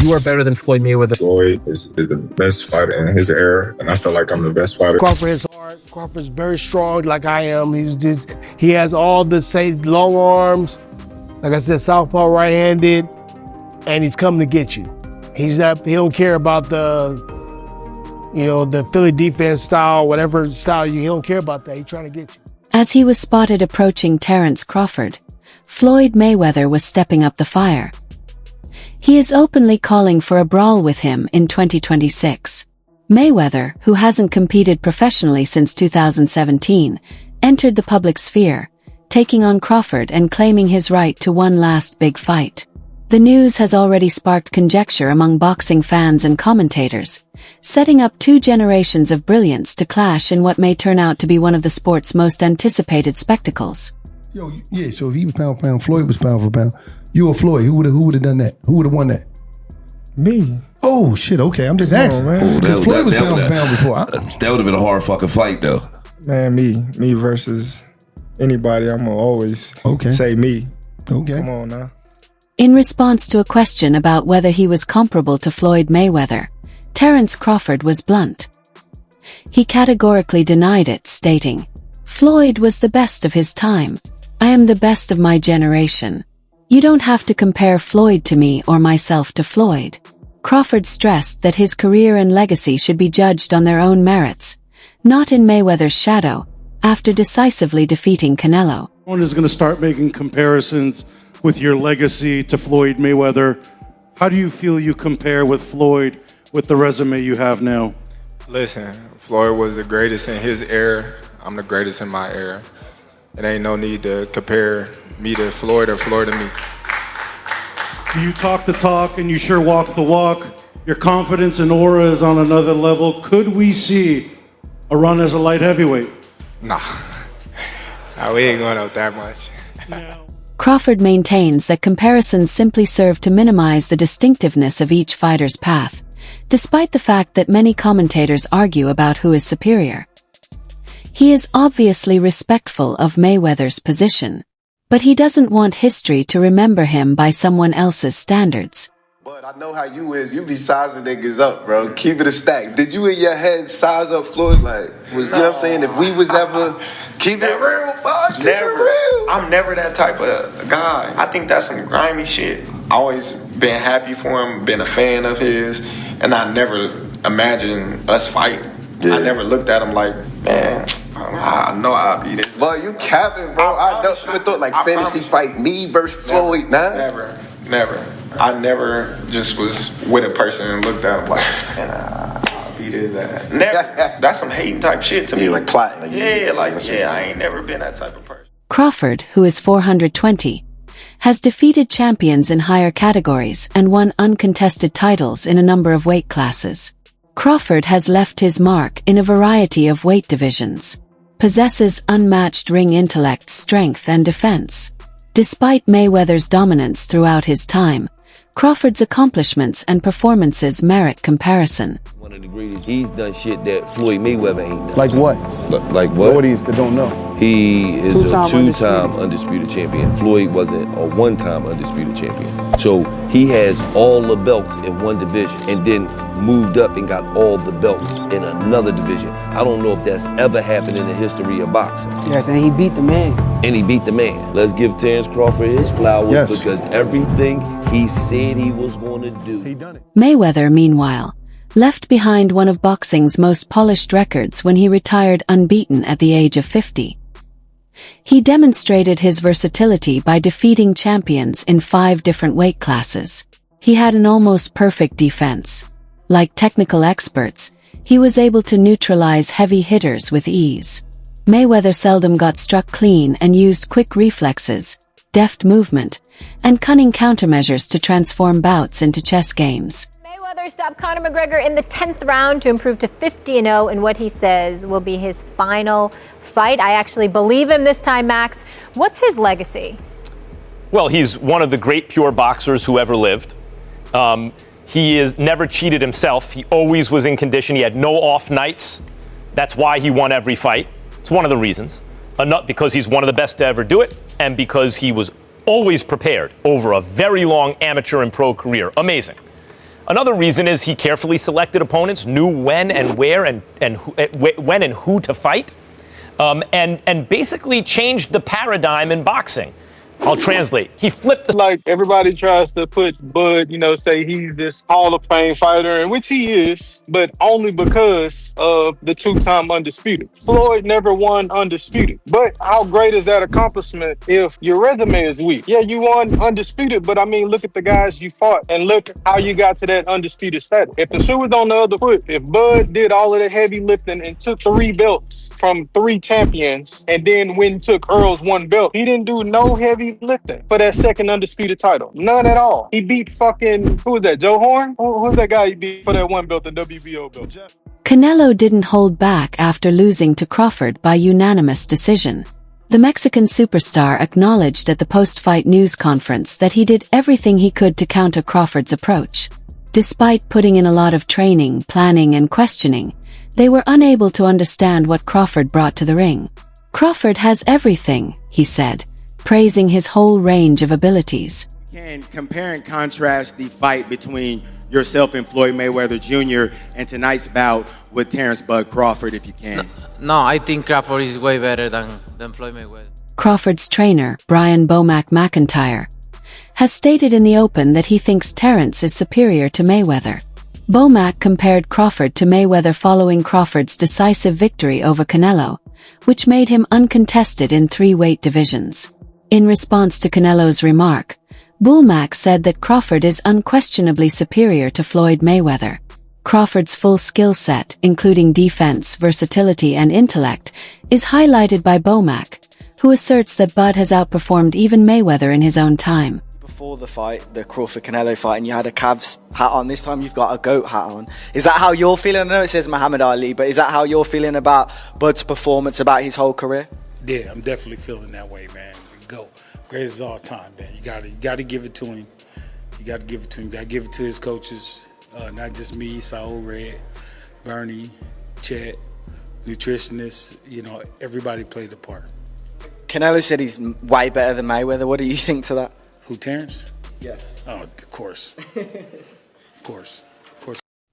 You are better than Floyd Mayweather. Floyd is the best fighter in his era, and I feel like I'm the best fighter. Crawford is hard. Crawford's very strong, like I am. He has all the same long arms. Like I said, southpaw, right-handed, and he's coming to get you. He don't care about the Philly defense style, whatever style he don't care about that. He's trying to get you. As he was spotted approaching Terence Crawford, Floyd Mayweather was stepping up the fire. He is openly calling for a brawl with him in 2026. Mayweather, who hasn't competed professionally since 2017, entered the public sphere, taking on Crawford and claiming his right to one last big fight. The news has already sparked conjecture among boxing fans and commentators, setting up two generations of brilliance to clash in what may turn out to be one of the sport's most anticipated spectacles. So if he was pound for pound, Floyd was pound for pound. You or Floyd, who would have done that? Who would have won that? Me. Oh shit, okay, I'm just asking. Floyd was pound for pound before. That would have been a hard fucking fight though. Man, me versus anybody, I'm gonna always say me. Okay. Come on now. In response to a question about whether he was comparable to Floyd Mayweather, Terence Crawford was blunt. He categorically denied it, stating, "Floyd was the best of his time. I am the best of my generation. You don't have to compare Floyd to me or myself to Floyd." Crawford stressed that his career and legacy should be judged on their own merits, not in Mayweather's shadow, after decisively defeating Canelo. One is going to start making comparisons with your legacy to Floyd Mayweather. How do you feel you compare with Floyd with the resume you have now? Listen, Floyd was the greatest in his era. I'm the greatest in my era. It ain't no need to compare me to Floyd or Floyd to me. You talk the talk and you sure walk the walk. Your confidence and aura is on another level. Could we see a run as a light heavyweight? Nah, we ain't going out that much. Crawford maintains that comparisons simply serve to minimize the distinctiveness of each fighter's path, despite the fact that many commentators argue about who is superior. He is obviously respectful of Mayweather's position, but he doesn't want history to remember him by someone else's standards. But I know how you is. You be sizing niggas up, bro. Keep it a stack. Did you in your head size up Floyd? You know what I'm saying? If we was ever keep it real, bro, keep it real. I'm never that type of guy. I think that's some grimy shit. Always been happy for him, been a fan of his, and I never imagined us fighting. Yeah. I never looked at him like, man, I know I'll beat it. But you capping, bro. I never thought fantasy fight me versus Floyd. Never. I never just was with a person and looked at him like, man, I'll beat his ass. Never. That's some hating type shit to me. Like plotting. I ain't never been that type of person. Crawford, who is 420, has defeated champions in higher categories and won uncontested titles in a number of weight classes. Crawford has left his mark in a variety of weight divisions, possesses unmatched ring intellect, strength, and defense. Despite Mayweather's dominance throughout his time, Crawford's accomplishments and performances merit comparison. One of the greatest. He's done shit that Floyd Mayweather ain't done. Like what? Like what? Audience that don't know. He is a two-time undisputed champion. Floyd wasn't a one-time undisputed champion. So he has all the belts in one division and then moved up and got all the belts in another division. I don't know if that's ever happened in the history of boxing. Yes, and he beat the man. Let's give Terence Crawford his flowers because everything he said he was going to do, he done it. Mayweather, meanwhile, left behind one of boxing's most polished records when he retired unbeaten at the age of 50. He demonstrated his versatility by defeating champions in 5 different weight classes. He had an almost perfect defense. Like technical experts, he was able to neutralize heavy hitters with ease. Mayweather seldom got struck clean and used quick reflexes, deft movement, and cunning countermeasures to transform bouts into chess games. Mayweather stopped Conor McGregor in the 10th round to improve to 50-0 in what he says will be his final fight. I actually believe him this time, Max. What's his legacy? Well, he's one of the great pure boxers who ever lived. He is never cheated himself. He always was in condition. He had no off nights. That's why he won every fight. It's one of the reasons. Not because he's one of the best to ever do it, and because he was always prepared over a very long amateur and pro career. Amazing. Another reason is he carefully selected opponents, knew when and where and when and who to fight, and basically changed the paradigm in boxing. I'll translate. He flipped the... Like, everybody tries to put Bud, say he's this Hall of Fame fighter, and which he is, but only because of the two-time undisputed. Floyd never won undisputed. But how great is that accomplishment if your resume is weak? Yeah, you won undisputed, but look at the guys you fought and look how you got to that undisputed status. If the shoe was on the other foot, if Bud did all of the heavy lifting and took 3 belts from 3 champions and then went and took Earl's 1 belt, he didn't do no heavy lifting for that second undisputed title. None at all. He beat fucking, who was that, Joe Horn? Who's that guy he beat for that 1 belt, the WBO belt? Canelo didn't hold back after losing to Crawford by unanimous decision. The Mexican superstar acknowledged at the post-fight news conference that he did everything he could to counter Crawford's approach. Despite putting in a lot of training, planning, and questioning, they were unable to understand what Crawford brought to the ring. Crawford has everything, he said, praising his whole range of abilities. Can compare and contrast the fight between yourself and Floyd Mayweather Jr. and tonight's bout with Terence "Bud" Crawford, if you can? No, I think Crawford is way better than Floyd Mayweather. Crawford's trainer, Brian "Bomac" McIntyre, has stated in the open that he thinks Terence is superior to Mayweather. Bomac compared Crawford to Mayweather following Crawford's decisive victory over Canelo, which made him uncontested in 3 weight divisions. In response to Canelo's remark, Bomac said that Crawford is unquestionably superior to Floyd Mayweather. Crawford's full skill set, including defense, versatility, and intellect, is highlighted by Bomac, who asserts that Bud has outperformed even Mayweather in his own time. Before the fight, the Crawford-Canelo fight, and you had a Cavs hat on. This time you've got a GOAT hat on. Is that how you're feeling? I know it says Muhammad Ali, but is that how you're feeling about Bud's performance, about his whole career? Yeah, I'm definitely feeling that way, man. GOAT. Greatest of all time, man. You gotta give it to him. You gotta give it to him. You gotta give it to his coaches. Not just me, Saul Red, Bernie, Chet, nutritionists. Everybody played a part. Canelo said he's way better than Mayweather. What do you think to that? Who, Terence? Yeah. Oh, of course. Of course.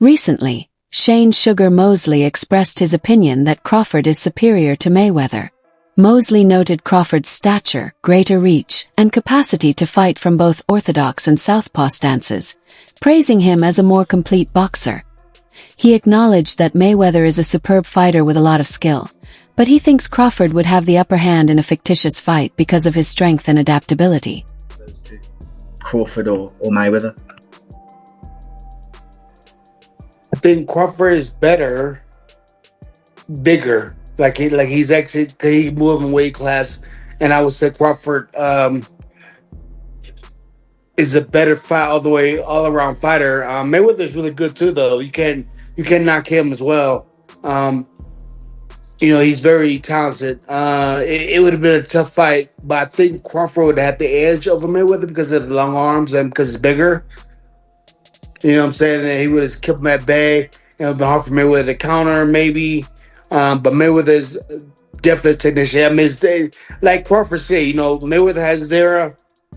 Recently, Shane "Sugar" Mosley expressed his opinion that Crawford is superior to Mayweather. Mosley noted Crawford's stature, greater reach, and capacity to fight from both orthodox and southpaw stances, praising him as a more complete boxer. He acknowledged that Mayweather is a superb fighter with a lot of skill, but he thinks Crawford would have the upper hand in a fictitious fight because of his strength and adaptability. Crawford or Mayweather? I think Crawford is better, bigger. He's actually, he moved in weight class, and I would say Crawford is a better fight all around fighter. Mayweather is really good too, though. You can knock him as well. He's very talented. It would have been a tough fight, but I think Crawford would have had the edge over Mayweather because of the long arms and because it's bigger. You know what I'm saying? And he would have kept him at bay. It would have been hard for Mayweather to counter, maybe. But Mayweather's definitely a technician. Like Crawford said, Mayweather has his era,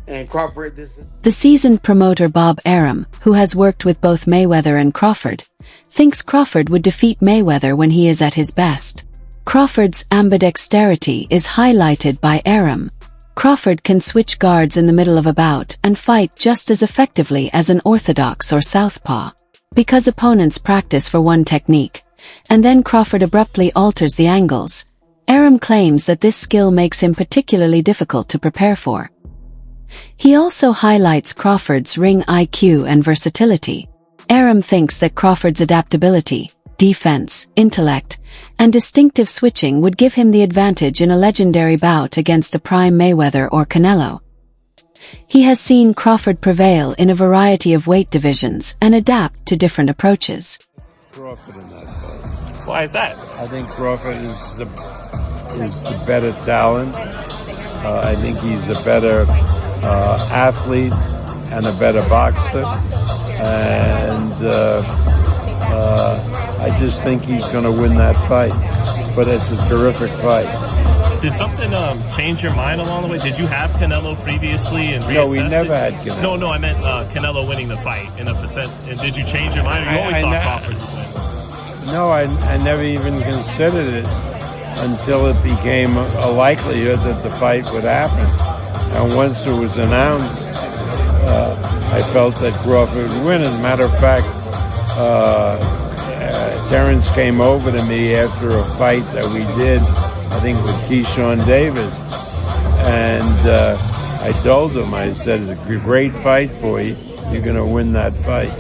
and Crawford... The seasoned promoter Bob Arum, who has worked with both Mayweather and Crawford, thinks Crawford would defeat Mayweather when he is at his best. Crawford's ambidexterity is highlighted by Arum. Crawford can switch guards in the middle of a bout and fight just as effectively as an orthodox or southpaw. Because opponents practice for one technique, and then Crawford abruptly alters the angles, Arum claims that this skill makes him particularly difficult to prepare for. He also highlights Crawford's ring IQ and versatility. Arum thinks that Crawford's adaptability, defense, intellect, and distinctive switching would give him the advantage in a legendary bout against a prime Mayweather or Canelo. He has seen Crawford prevail in a variety of weight divisions and adapt to different approaches. Crawford in that fight. Why is that? I think Crawford is the better talent. I think he's a better athlete and a better boxer. And I just think he's going to win that fight. But it's a terrific fight. Did something change your mind along the way? Did you have Canelo previously and reassessed No, we never had Canelo. No, I meant Canelo winning the fight in a percent. And did you change your mind? Or you always thought Crawford would win? No, I never even considered it until it became a likelihood that the fight would happen. And once it was announced, I felt that Crawford would win. As a matter of fact, Terence came over to me after a fight that we did, I think with Keyshawn Davis, and I told him, I said, it's a great fight for you. You're going to win that fight.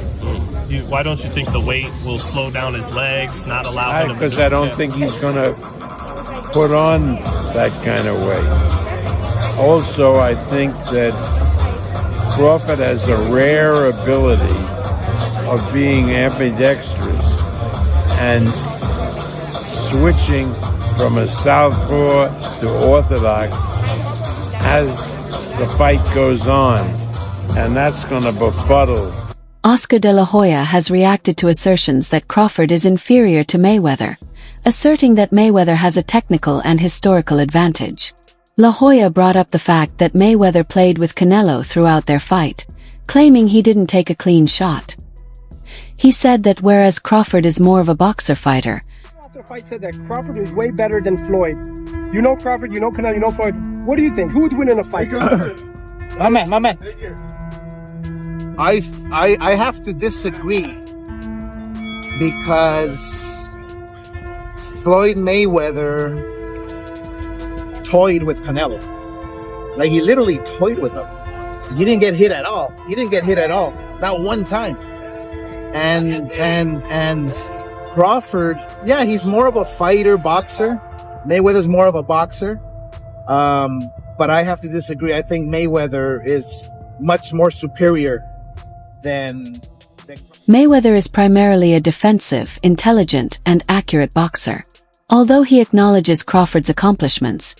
Why don't you think the weight will slow down his legs, not allow him to... Because I don't think he's going to put on that kind of weight. Also, I think that Crawford has a rare ability of being ambidextrous and switching from a southpaw to orthodox as the fight goes on, and that's going to befuddle. Oscar De La Hoya has reacted to assertions that Crawford is inferior to Mayweather, asserting that Mayweather has a technical and historical advantage. La Hoya brought up the fact that Mayweather played with Canelo throughout their fight, claiming he didn't take a clean shot. He said that whereas Crawford is more of a boxer fighter, after fight said that Crawford was way better than Floyd. You know Crawford, you know Canelo, you know Floyd. What do you think? Who would win in a fight? My man. I have to disagree because Floyd Mayweather toyed with Canelo. Like, he literally toyed with him. He didn't get hit at all. Not one time. And Crawford, yeah, he's more of a fighter, boxer. Mayweather's more of a boxer. But I have to disagree. I think Mayweather is much more superior than Mayweather is primarily a defensive, intelligent, and accurate boxer. Although he acknowledges Crawford's accomplishments,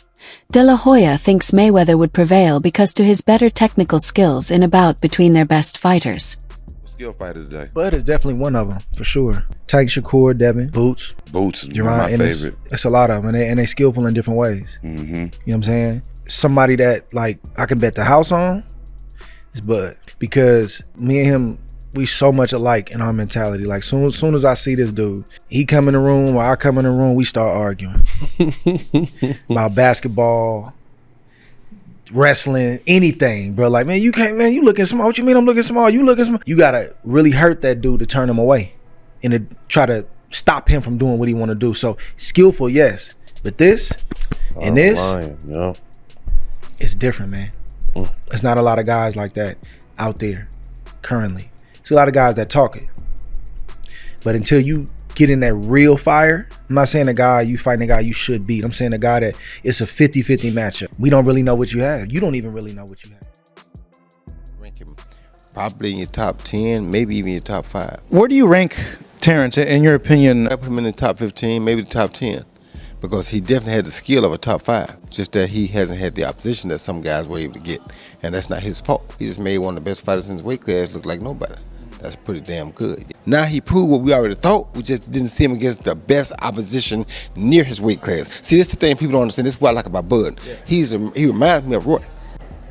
De La Hoya thinks Mayweather would prevail because to his better technical skills in a bout between their best fighters. Skill fighter today. Bud is definitely one of them, for sure. Tyke Shakur, Devin, Boots. Boots is Jerron my Ennis. favorite. It's a lot of them, and they skillful in different ways. Mm-hmm. You know what I'm saying? Somebody that, like, I can bet the house on is Bud. Because me and him, we so much alike in our mentality. Like, soon as I see this dude, he come in the room or I come in the room, we start arguing about basketball, wrestling, anything, bro. Like, man, you can't, man, you looking small. What you mean I'm looking small? You looking small. You gotta really hurt that dude to turn him away and to try to stop him from doing what he want to do. So skillful, yes, but this and this, yeah, it's different, man. There's not a lot of guys like that out there currently. There's a lot of guys that talk it, but until you get in that real fire, I'm not saying a guy you fighting a guy you should beat. I'm saying a guy that it's a 50-50 matchup. We don't really know what you have. You don't even really know what you have. Rank him probably in your top 10, maybe even your top 5. Where do you rank Terence in your opinion? I put him in the top 15, maybe the top 10, because he definitely has the skill of a top 5. Just that he hasn't had the opposition that some guys were able to get, and that's not his fault. He just made one of the best fighters in his weight class look like nobody. That's pretty damn good. Now he proved what we already thought. We just didn't see him against the best opposition near his weight class. See, this is the thing people don't understand. This is what I like about Bud. He reminds me of Roy.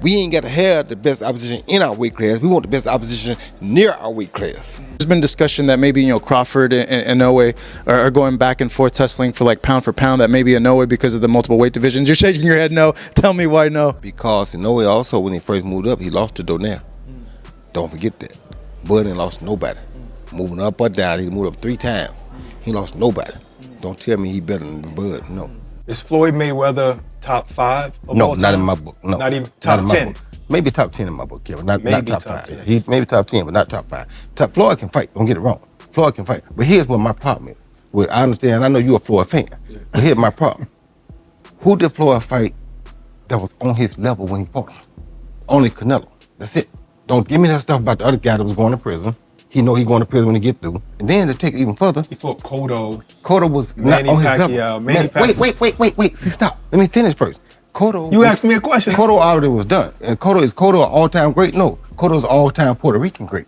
We ain't got to have the best opposition in our weight class. We want the best opposition near our weight class. There's been discussion that maybe, Crawford and Inoue are going back and forth tussling for pound for pound, that maybe Inoue because of the multiple weight divisions. You're shaking your head no. Tell me why no. Because Inoue also, when he first moved up, he lost to Donaire. Don't forget that. Bud ain't lost nobody. Moving up or down, he moved up 3 times. He lost nobody. Don't tell me he better than Bud, no. Is Floyd Mayweather top 5? No, not in my book. No, not even top 10. Maybe top 10 in my book, yeah, but not top 5. 10. He maybe top 10, but not top 5. Floyd can fight. Don't get it wrong. Floyd can fight. But here's what my problem is. Well, I understand. I know you're a Floyd fan. But here's my problem. Who did Floyd fight that was on his level when he fought him? Only Canelo. That's it. Don't give me that stuff about the other guy that was going to prison. He know he going to prison when he get through. And then to take it even further, he fought Cotto. Cotto was not on his level. Wait. See, stop. Let me finish first. Cotto. You asked me a question. Cotto already was done. And Cotto an all-time great? No. Cotto's all-time Puerto Rican great.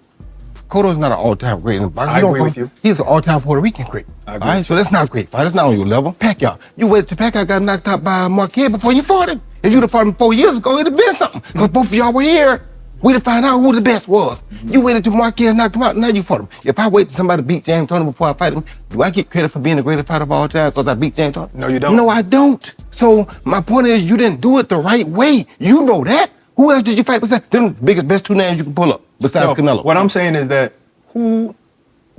Cotto's not an all-time great in boxing. I agree with you. He's an all-time Puerto Rican great. I All agree. right, so that's not a great fight. That's not on your level. Pacquiao, you waited till Pacquiao got knocked out by Marquez before you fought him. If you'd have fought him 4 years ago, it'd have been something. Because both of y'all were here. We'd have found out who the best was. You waited till Marquez knocked him out, now you fought him. If I wait till somebody beat James Toney before I fight him, do I get credit for being the greatest fighter of all time because I beat James Toney? No, you don't. No, I don't. So my point is, you didn't do it the right way. You know that. Who else did you fight besides them biggest, best 2 names you can pull up besides No, Canelo? What I'm saying is that who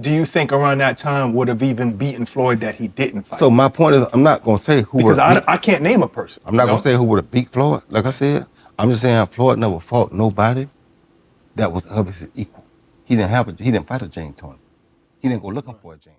do you think around that time would have even beaten Floyd that he didn't fight? So my point is, I'm not gonna say who because would've beat- I can't name a person. I'm not gonna say who would have beat Floyd. Like I said, I'm just saying Floyd never fought nobody that was of his equal. He didn't fight a James Toney. He didn't go looking for a James.